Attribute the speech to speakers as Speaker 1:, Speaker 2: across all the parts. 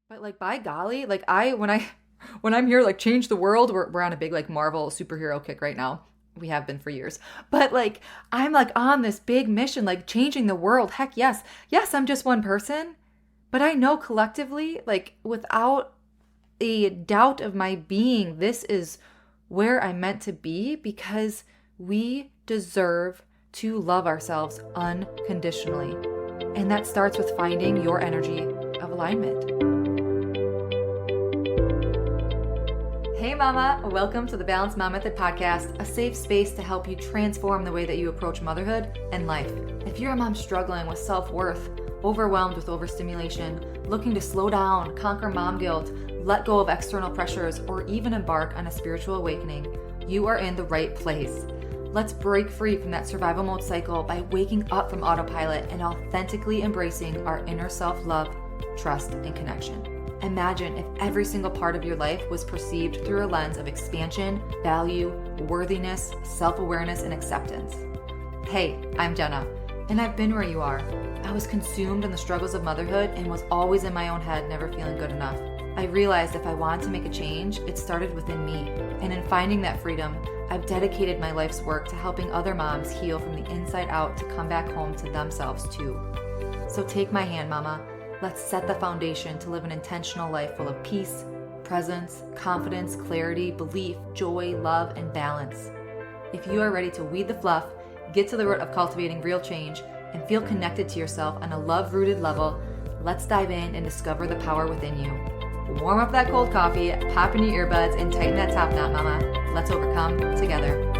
Speaker 1: But like by golly, like when I'm here like change the world, we're on a big like Marvel superhero kick right now. We have been for years. But like I'm like on this big mission like changing the world. Heck yes. Yes, I'm just one person, but I know collectively like without a doubt of my being this is where I'm meant to be because we deserve to love ourselves unconditionally. And that starts with finding your energy of alignment. Hey mama, welcome to the Balanced Mom Method podcast, a safe space to help you transform the way that you approach motherhood and life. If you're a mom struggling with self-worth, overwhelmed with overstimulation, looking to slow down, conquer mom guilt, let go of external pressures, or even embark on a spiritual awakening, you are in the right place. Let's break free from that survival mode cycle by waking up from autopilot and authentically embracing our inner self-love, trust, and connection. Imagine if every single part of your life was perceived through a lens of expansion, value, worthiness, self-awareness, and acceptance. Hey, I'm Jenna, and I've been where you are. I was consumed in the struggles of motherhood and was always in my own head, never feeling good enough. I realized if I wanted to make a change, it started within me. And in finding that freedom, I've dedicated my life's work to helping other moms heal from the inside out to come back home to themselves too. So take my hand, mama. Let's set the foundation to live an intentional life full of peace, presence, confidence, clarity, belief, joy, love, and balance. If you are ready to weed the fluff, get to the root of cultivating real change, and feel connected to yourself on a love-rooted level, let's dive in and discover the power within you. Warm up that cold coffee, pop in your earbuds, and tighten that top knot, mama. Let's overcome together.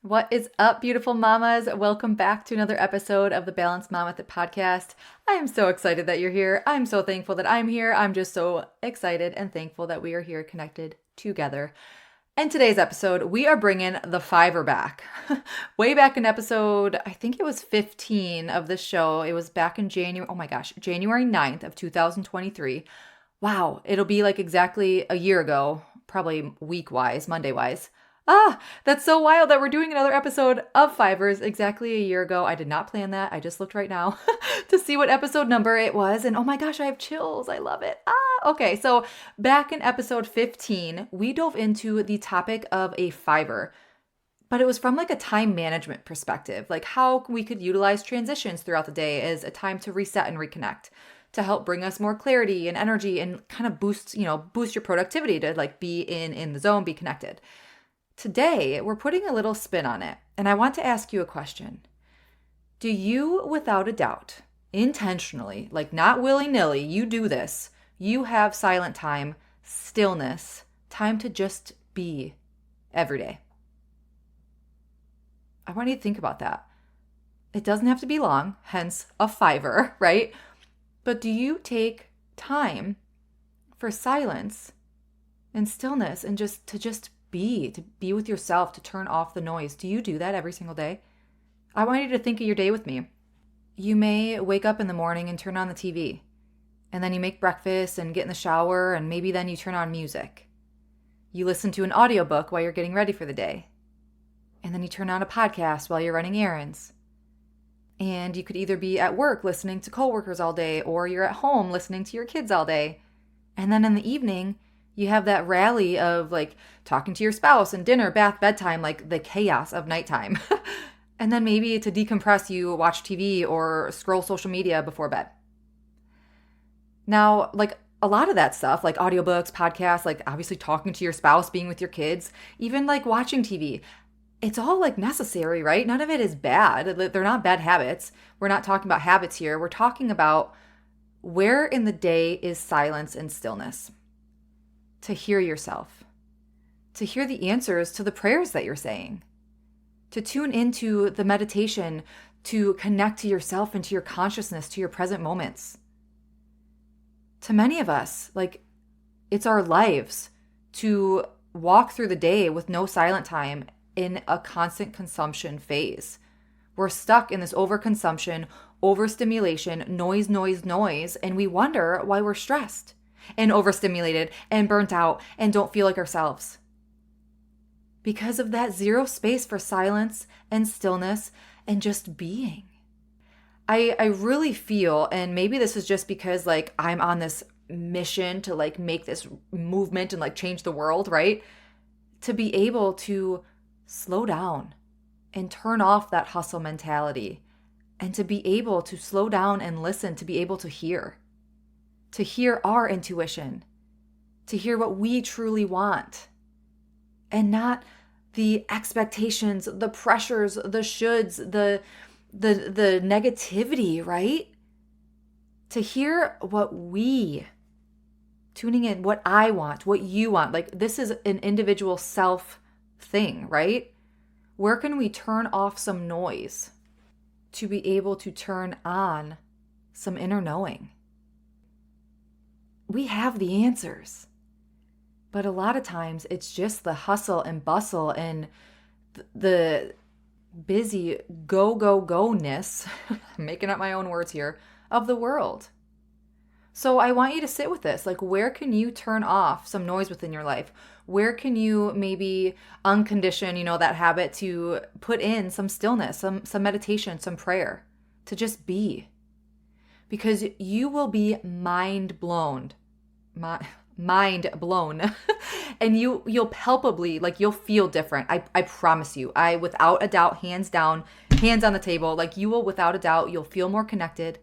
Speaker 1: What is up, beautiful mamas? Welcome back to another episode of the Balanced Mom Method podcast. I am so excited that you're here. I'm so thankful that I'm here. I'm just so excited and thankful that we are here connected together. In today's episode, we are bringing the fiver back. Way back in episode, I think it was 15 of the show. It was back in January. Oh my gosh, January 9th of 2023. Wow, it'll be like exactly a year ago, probably week-wise, Monday-wise. That's so wild that we're doing another episode of Fivers exactly a year ago. I did not plan that. I just looked right now to see what episode number it was. And oh my gosh, I have chills. I love it. Okay. So back in episode 15, we dove into the topic of a fiver, but it was from like a time management perspective, like how we could utilize transitions throughout the day as a time to reset and reconnect, to help bring us more clarity and energy and kind of boost your productivity to like be in the zone, be connected. Today, we're putting a little spin on it, and I want to ask you a question. Do you, without a doubt, intentionally, like not willy-nilly, you do this, you have silent time, stillness, time to just be every day? I want you to think about that. It doesn't have to be long, hence a fiver, right? But do you take time for silence and stillness and just to be with yourself, to turn off the noise? Do you do that every single day? I want you to think of your day with me. You may wake up in the morning and turn on the TV, and then you make breakfast and get in the shower, and maybe then you turn on music. You listen to an audiobook while you're getting ready for the day, and then you turn on a podcast while you're running errands. And you could either be at work listening to coworkers all day, or you're at home listening to your kids all day. And then in the evening, you have that rally of like talking to your spouse and dinner, bath, bedtime, like the chaos of nighttime. And then maybe to decompress, you watch TV or scroll social media before bed. Now, like a lot of that stuff, like audiobooks, podcasts, like obviously talking to your spouse, being with your kids, even like watching TV, it's all like necessary, right? None of it is bad. They're not bad habits. We're not talking about habits here. We're talking about where in the day is silence and stillness. To hear yourself, to hear the answers to the prayers that you're saying, to tune into the meditation, to connect to yourself and to your consciousness, to your present moments. To many of us, like it's our lives to walk through the day with no silent time in a constant consumption phase. We're stuck in this overconsumption, overstimulation, noise, and we wonder why we're stressed and overstimulated and burnt out and don't feel like ourselves. Because of that zero space for silence and stillness and just being. I really feel, and maybe this is just because like I'm on this mission to like make this movement and like change the world, right? To be able to slow down and turn off that hustle mentality and to be able to slow down and listen, to be able to hear our intuition, to hear what we truly want and not the expectations, the pressures, the shoulds, the negativity, right? To hear tuning in, what I want, what you want. Like this is an individual self thing, right? Where can we turn off some noise to be able to turn on some inner knowing? We have the answers, but a lot of times it's just the hustle and bustle and the busy go-ness, making up my own words here, of the world. So I want you to sit with this. Like, where can you turn off some noise within your life? Where can you maybe uncondition, that habit to put in some stillness, some meditation, some prayer, to just be? Because you will be mind blown. And you'll palpably, like, you'll feel different. I promise you. I without a doubt, hands down, hands on the table, like you will without a doubt, you'll feel more connected.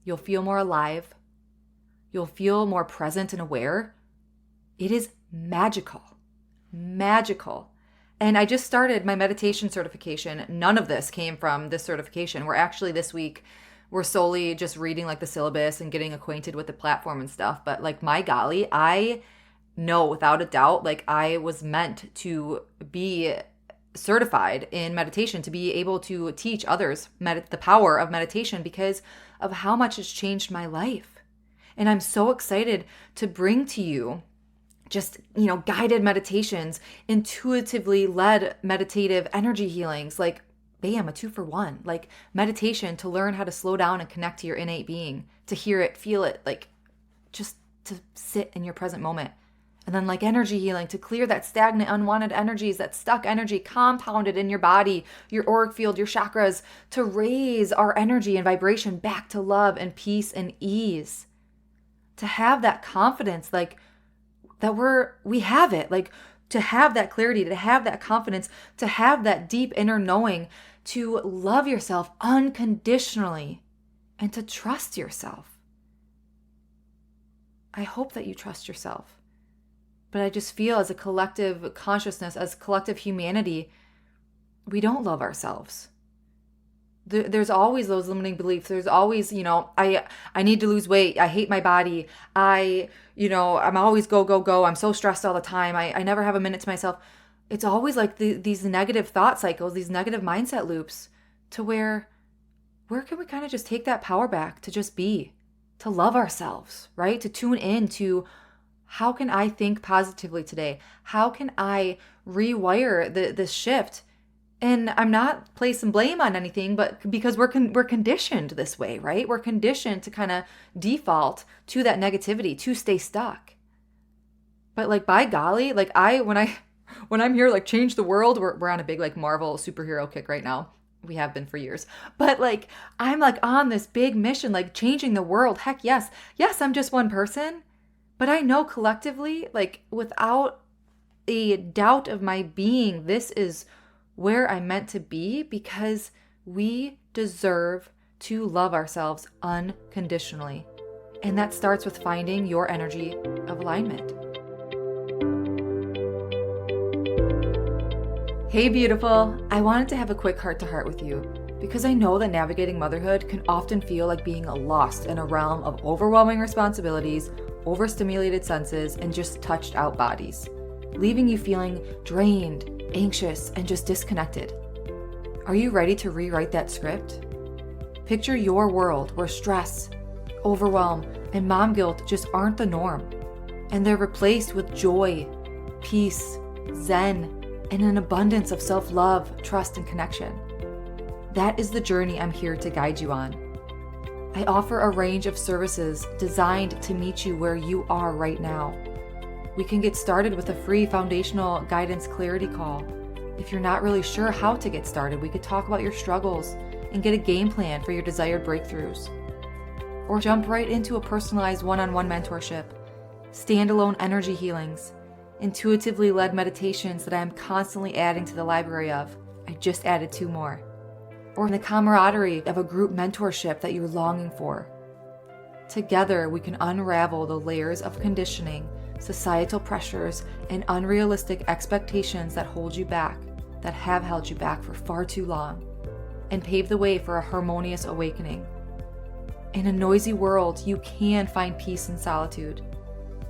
Speaker 1: You'll feel more alive. You'll feel more present and aware. It is magical. And I just started my meditation certification. None of this came from this certification. We're actually this week, we're solely just reading like the syllabus and getting acquainted with the platform and stuff. But like, my golly, I know without a doubt, like I was meant to be certified in meditation, to be able to teach others the power of meditation because of how much it's changed my life. And I'm so excited to bring to you just, guided meditations, intuitively led meditative energy healings, like bam, a 2-for-1, like meditation to learn how to slow down and connect to your innate being, to hear it, feel it, like just to sit in your present moment. And then like energy healing to clear that stagnant, unwanted energies, that stuck energy compounded in your body, your auric field, your chakras, to raise our energy and vibration back to love and peace and ease. To have that confidence, like that we have it, like to have that clarity, to have that confidence, to have that deep inner knowing, to love yourself unconditionally and to trust yourself. I hope that you trust yourself. But I just feel as a collective consciousness, as collective humanity, we don't love ourselves. There's always those limiting beliefs. There's always, I need to lose weight. I hate my body. I'm always go. I'm so stressed all the time. I never have a minute to myself. It's always like these negative thought cycles, these negative mindset loops, to where can we kind of just take that power back to just be, to love ourselves, right? To tune in to how can I think positively today? How can I rewire this shift? And I'm not placing blame on anything, but because we're conditioned this way, right? We're conditioned to kind of default to that negativity, to stay stuck. But like, by golly, like when I'm here, like change the world, we're on a big like Marvel superhero kick right now. We have been for years. But like, I'm like on this big mission, like changing the world. Heck yes. Yes, I'm just one person. But I know collectively, like without a doubt of my being, this is where I'm meant to be, because we deserve to love ourselves unconditionally. And that starts with finding your energy of alignment. Hey beautiful, I wanted to have a quick heart-to-heart with you because I know that navigating motherhood can often feel like being lost in a realm of overwhelming responsibilities, overstimulated senses, and just touched out bodies, leaving you feeling drained, anxious, and just disconnected. Are you ready to rewrite that script? Picture your world where stress, overwhelm, and mom guilt just aren't the norm, and they're replaced with joy, peace, zen, and an abundance of self-love, trust, and connection. That is the journey I'm here to guide you on. I offer a range of services designed to meet you where you are right now. We can get started with a free foundational guidance clarity call. If you're not really sure how to get started, we could talk about your struggles and get a game plan for your desired breakthroughs. Or jump right into a personalized one-on-one mentorship, standalone energy healings, intuitively led meditations that I am constantly adding to the library of. I just added 2 more. Or the camaraderie of a group mentorship that you're longing for. Together, we can unravel the layers of conditioning, societal pressures, and unrealistic expectations that hold you back, that have held you back for far too long, and pave the way for a harmonious awakening. In a noisy world, you can find peace in solitude.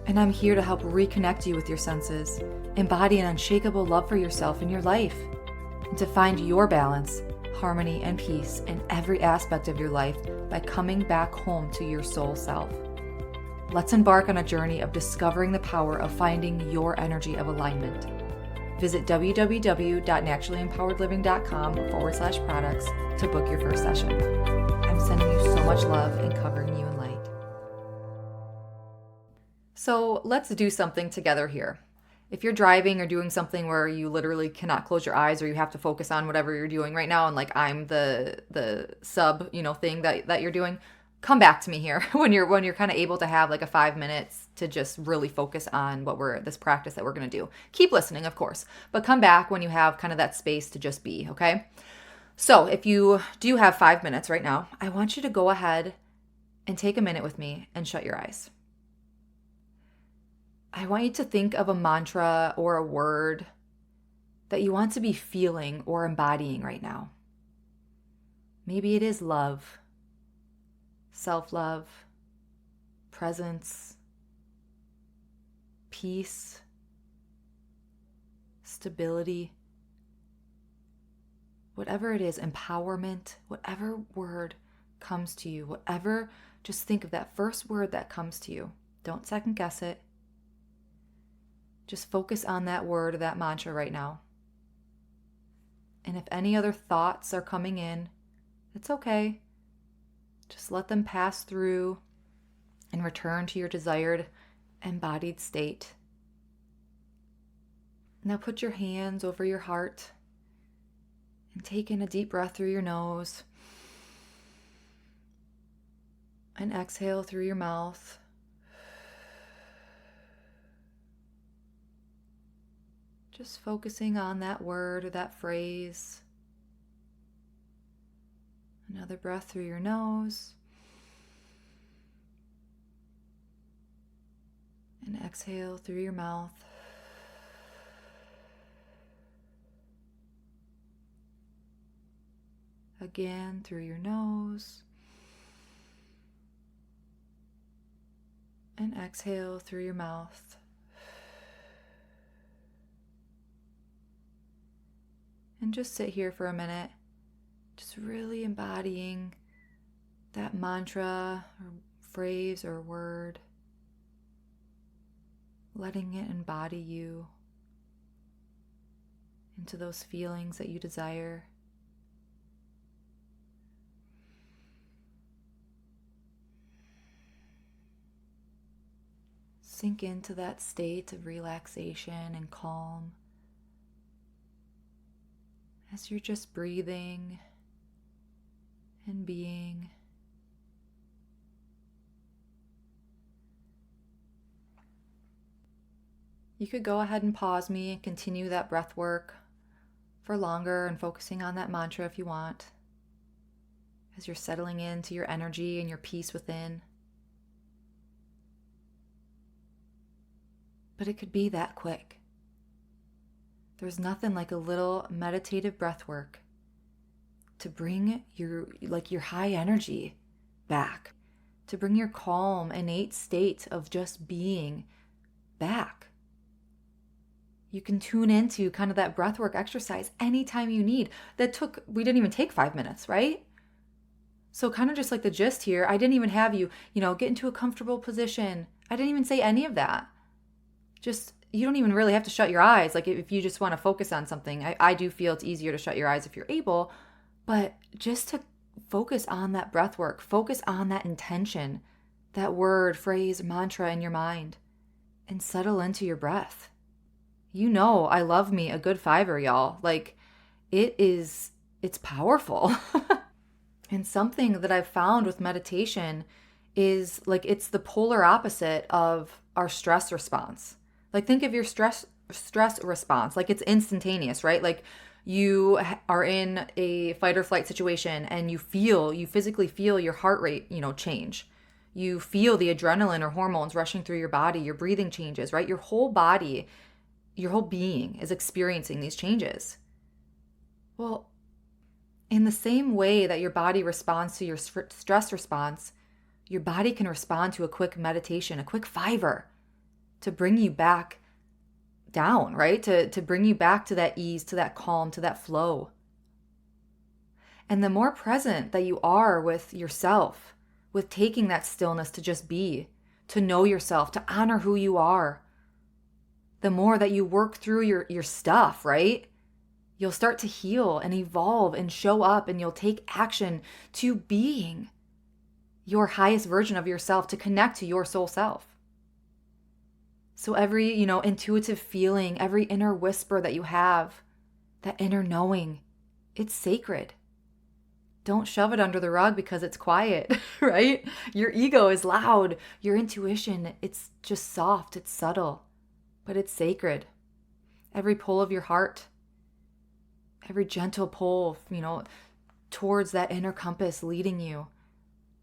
Speaker 1: And I'm here to help reconnect you with your senses, embody an unshakable love for yourself and your life, and to find your balance, harmony, and peace in every aspect of your life by coming back home to your soul self. Let's embark on a journey of discovering the power of finding your energy of alignment. Visit www.naturallympoweredliving.com/products to book your first session. I'm sending you so much love and covering you in light. So let's do something together here. If you're driving or doing something where you literally cannot close your eyes or you have to focus on whatever you're doing right now, and like I'm the sub, thing that you're doing, come back to me here when you're kind of able to have like a 5 minutes to just really focus on this practice that we're going to do. Keep listening, of course, but come back when you have kind of that space to just be, okay? So if you do have 5 minutes right now, I want you to go ahead and take a minute with me and shut your eyes. I want you to think of a mantra or a word that you want to be feeling or embodying right now. Maybe it is love, self-love, presence, peace, stability, whatever it is, empowerment, whatever word comes to you, just think of that first word that comes to you. Don't second guess it. Just focus on that word or that mantra right now. And if any other thoughts are coming in, it's okay. Just let them pass through and return to your desired embodied state. Now put your hands over your heart and take in a deep breath through your nose and exhale through your mouth. Just focusing on that word or that phrase. Another breath through your nose. And exhale through your mouth. Again through your nose. And exhale through your mouth. And just sit here for a minute, just really embodying that mantra or phrase or word, letting it embody you into those feelings that you desire. Sink into that state of relaxation and calm as you're just breathing and being. You could go ahead and pause me and continue that breath work for longer and focusing on that mantra if you want, as you're settling into your energy and your peace within. But it could be that quick. There's nothing like a little meditative breath work to bring your high energy back, to bring your calm, innate state of just being back. You can tune into kind of that breathwork exercise anytime you need. We didn't even take 5 minutes, right? So kind of just like the gist here, I didn't even have you, get into a comfortable position. I didn't even say any of that. You don't even really have to shut your eyes. Like if you just want to focus on something, I do feel it's easier to shut your eyes if you're able, but just to focus on that breath work, focus on that intention, that word, phrase, mantra in your mind, and settle into your breath. I love me a good fiver, y'all. Like it's powerful. And something that I've found with meditation is like it's the polar opposite of our stress response. Like think of your stress response, like it's instantaneous, right? Like you are in a fight or flight situation and you physically feel your heart rate, change. You feel the adrenaline or hormones rushing through your body, your breathing changes, right? Your whole body, your whole being is experiencing these changes. Well, in the same way that your body responds to your stress response, your body can respond to a quick meditation, a quick fiver to bring you back down, right? To bring you back to that ease, to that calm, to that flow. And the more present that you are with yourself, with taking that stillness to just be, to know yourself, to honor who you are, the more that you work through your stuff, right? You'll start to heal and evolve and show up, and you'll take action to being your highest version of yourself, to connect to your soul self. So every, intuitive feeling, every inner whisper that you have, that inner knowing, it's sacred. Don't shove it under the rug because it's quiet, right? Your ego is loud. Your intuition, it's just soft, it's subtle, but it's sacred. Every pull of your heart, every gentle pull, towards that inner compass leading you.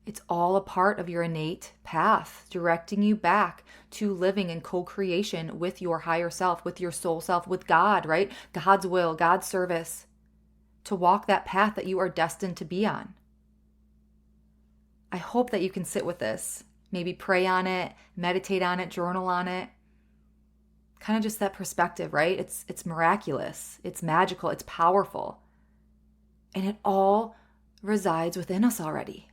Speaker 1: It's all a part of your innate path, directing you back to living in co-creation with your higher self, with your soul self, with God, right? God's will, God's service, to walk that path that you are destined to be on. I hope that you can sit with this, maybe pray on it, meditate on it, journal on it. Kind of just that perspective, right? It's miraculous, it's magical, it's powerful. And it all resides within us already.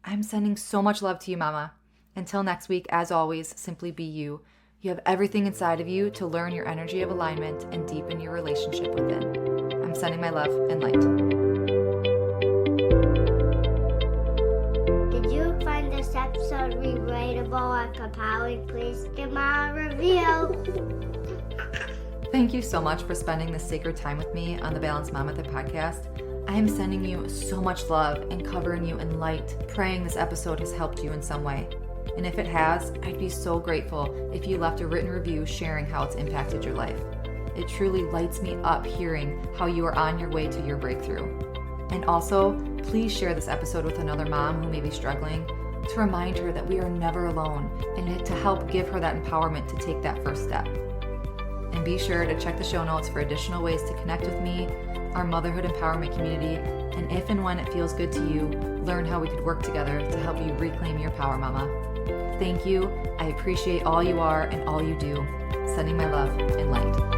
Speaker 1: I'm sending so much love to you, Mama. Until next week, as always, simply be you. You have everything inside of you to learn your energy of alignment and deepen your relationship within. I'm sending my love and light.
Speaker 2: Did you find this episode relatable or compelling? Please give my review.
Speaker 1: Thank you so much for spending this sacred time with me on the Balanced Mom Method podcast. I am sending you so much love and covering you in light, praying this episode has helped you in some way. And if it has, I'd be so grateful if you left a written review sharing how it's impacted your life. It truly lights me up hearing how you are on your way to your breakthrough. And also, please share this episode with another mom who may be struggling, to remind her that we are never alone and to help give her that empowerment to take that first step. And be sure to check the show notes for additional ways to connect with me, our motherhood empowerment community, and if and when it feels good to you, learn how we could work together to help you reclaim your power, Mama. Thank you. I appreciate all you are and all you do. Sending my love and light.